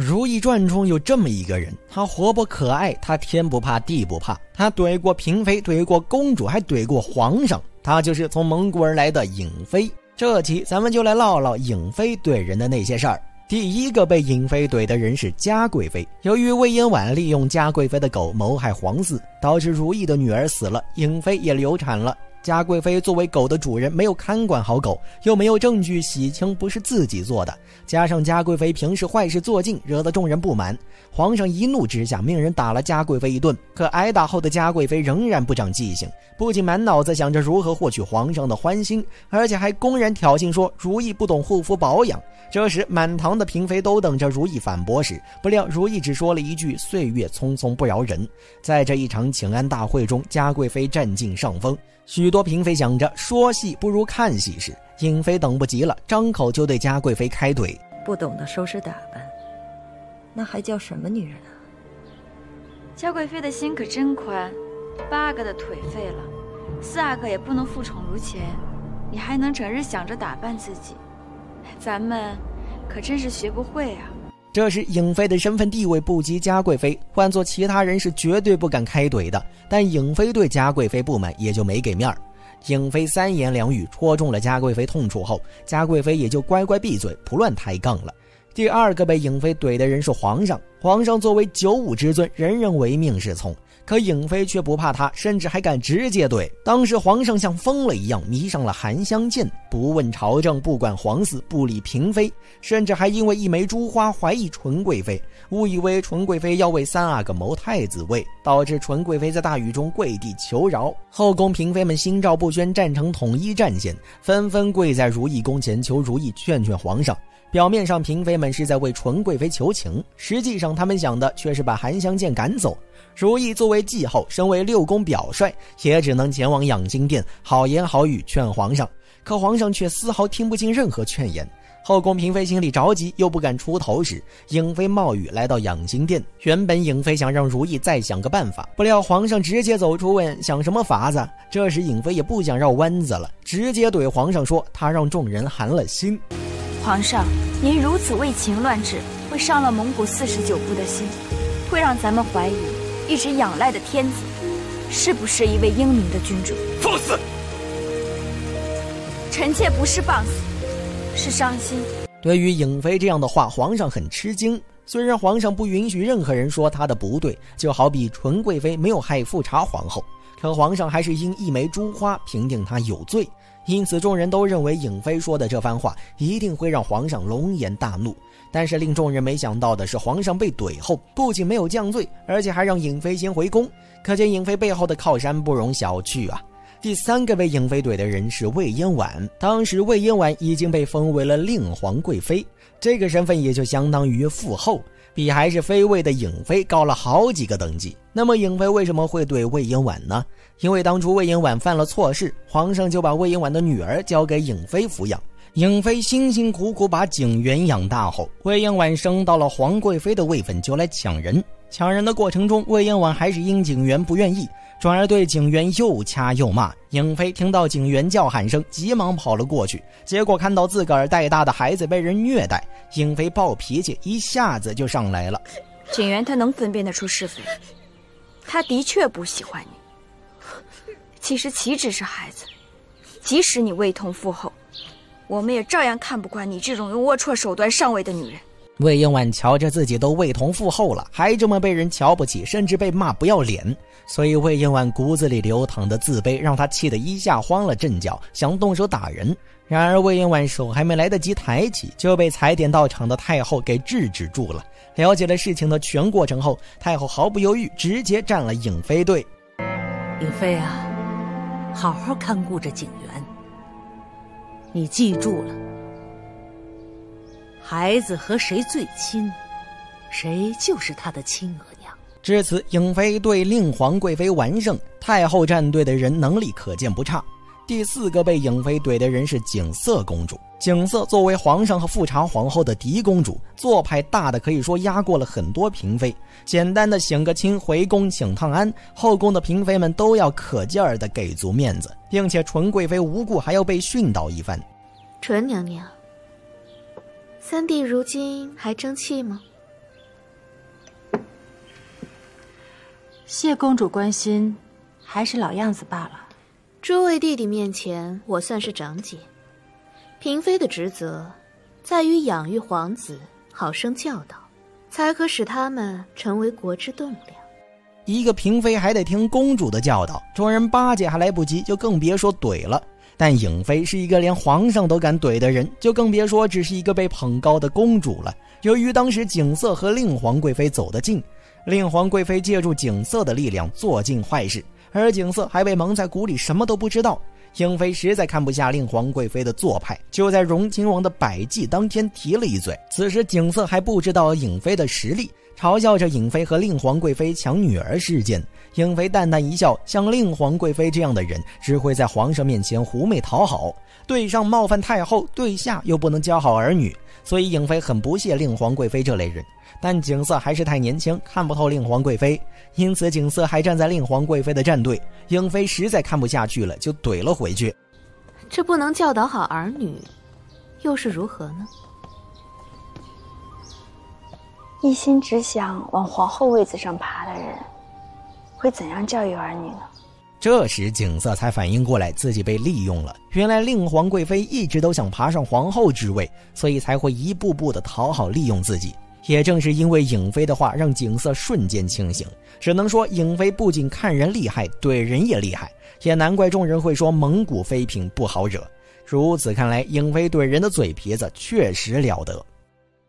如懿传中有这么一个人，她活泼可爱，她天不怕地不怕，她怼过嫔妃，怼过公主，还怼过皇上，她就是从蒙古而来的颖妃。这期咱们就来唠唠颖妃怼人的那些事儿。第一个被颖妃怼的人是嘉贵妃。由于魏延婉利用嘉贵妃的狗谋害皇嗣，导致如懿的女儿死了，颖妃也流产了。嘉贵妃作为狗的主人，没有看管好狗，又没有证据洗清不是自己做的，加上嘉贵妃平时坏事做尽，惹得众人不满。皇上一怒之下命人打了嘉贵妃一顿，可挨打后的嘉贵妃仍然不长记性，不仅满脑子想着如何获取皇上的欢心，而且还公然挑衅说如懿不懂护肤保养。这时满堂的嫔妃都等着如懿反驳时，不料如懿只说了一句岁月匆匆不饶人。在这一场请安大会中，嘉贵妃占尽上风，许多嫔妃想着说戏不如看戏时，颖妃等不及了，张口就对嘉贵妃开怼：不懂得收拾打扮，那还叫什么女人啊？嘉贵妃的心可真宽，8个的腿废了，4个也不能负宠如前，你还能整日想着打扮自己，咱们可真是学不会啊。这时颖妃的身份地位不及嘉贵妃，换做其他人是绝对不敢开怼的，但颖妃对嘉贵妃不满，也就没给面儿。颖妃3言2语戳中了嘉贵妃痛处后，嘉贵妃也就乖乖闭嘴，不乱抬杠了。第二个被颖妃怼的人是皇上。皇上作为95之尊，人人唯命是从，可颖妃却不怕他，甚至还敢直接怼。当时皇上像疯了一样迷上了含香剑，不问朝政，不管皇嗣，不理嫔妃，甚至还因为一枚珠花怀疑纯贵妃，误以为纯贵妃要为3阿哥谋太子位，导致纯贵妃在大狱中跪地求饶。后宫嫔妃们心照不宣，站成统一战线，纷纷跪在如懿宫前求如懿劝劝皇上。表面上嫔妃们是在为纯贵妃求情，实际上他们想的却是把含香剑赶走。如懿作为继后，身为6宫表率，也只能前往养心殿好言好语劝皇上，可皇上却丝毫听不进任何劝言。后宫嫔妃心里着急又不敢出头时，颖妃冒雨来到养心殿。原本颖妃想让如懿再想个办法，不料皇上直接走出问想什么法子。这时颖妃也不想绕弯子了，直接怼皇上说他让众人寒了心。皇上，您如此为情乱治，会伤了蒙古49部的心，会让咱们怀疑一直仰赖的天子是不是一位英明的君主。放肆！臣妾不是放肆，是伤心。对于颖妃这样的话，皇上很吃惊。虽然皇上不允许任何人说他的不对，就好比纯贵妃没有害富察皇后，可皇上还是因一枚珠花评定他有罪。因此众人都认为颖妃说的这番话一定会让皇上龙颜大怒。但是令众人没想到的是，皇上被怼后不仅没有降罪，而且还让颖妃先回宫，可见颖妃背后的靠山不容小觑啊。第3个被颖妃怼的人是魏嫣婉。当时魏嫣婉已经被封为了令皇贵妃，这个身份也就相当于父后，比还是妃位的颖妃高了好几个等级。那么颖妃为什么会怼魏嫣婉呢？因为当初魏嫣婉犯了错事，皇上就把魏嫣婉的女儿交给颖妃抚养。颖妃辛辛苦苦把景元养大后，魏嫣婉升到了皇贵妃的位分，就来抢人。抢人的过程中，魏嫣婉还是因景元不愿意，转而对景元又掐又骂。颖妃听到景元叫喊声，急忙跑了过去，结果看到自个儿带大的孩子被人虐待，颖妃暴脾气一下子就上来了。景元他能分辨得出是非，他的确不喜欢你。其实岂止是孩子，即使你位同父后，我们也照样看不惯你这种用龌龊手段上位的女人。魏嫣婉瞧着自己都位同父后了，还这么被人瞧不起，甚至被骂不要脸，所以魏嫣婉骨子里流淌的自卑让她气得一下慌了阵脚，想动手打人。然而魏嫣婉手还没来得及抬起，就被踩点到场的太后给制止住了。了解了事情的全过程后，太后毫不犹豫直接站了颖妃队。颖妃啊，好好看顾着景元，你记住了，孩子和谁最亲，谁就是他的亲额娘。至此，颖妃对令皇贵妃完胜，太后战队的人能力可见不差。第4个被颖妃怼的人是景瑟公主。景瑟作为皇上和富察皇后的嫡公主，做派大的可以说压过了很多嫔妃。简单的省个亲回宫请趟安，后宫的嫔妃们都要可劲儿的给足面子，并且纯贵妃无故还要被训导一番。纯娘娘，三弟如今还争气吗？谢公主关心，还是老样子罢了。诸位弟弟面前，我算是长姐。嫔妃的职责，在于养育皇子，好生教导，才可使他们成为国之栋梁。一个嫔妃还得听公主的教导，众人巴结还来不及，就更别说怼了。但颖妃是一个连皇上都敢怼的人，就更别说只是一个被捧高的公主了。由于当时景色和令皇贵妃走得近，令皇贵妃借助景色的力量做尽坏事，而景色还被蒙在鼓里，什么都不知道。颖妃实在看不下令皇贵妃的做派，就在荣亲王的百祭当天提了一嘴。此时景色还不知道颖妃的实力，嘲笑着颖妃和令皇贵妃抢女儿事件。颖妃淡淡一笑，像令皇贵妃这样的人只会在皇上面前狐媚讨好，对上冒犯太后，对下又不能教好儿女，所以颖妃很不屑令皇贵妃这类人。但景色还是太年轻，看不透令皇贵妃，因此景色还站在令皇贵妃的战队。颖妃实在看不下去了，就怼了回去。这不能教导好儿女，又是如何呢？一心只想往皇后位子上爬的人，会怎样教育儿女呢？这时景色才反应过来自己被利用了，原来令皇贵妃一直都想爬上皇后之位，所以才会一步步的讨好利用自己。也正是因为颖妃的话，让景色瞬间清醒。只能说颖妃不仅看人厉害，怼人也厉害，也难怪众人会说蒙古妃嫔不好惹。如此看来，颖妃怼人的嘴皮子确实了得。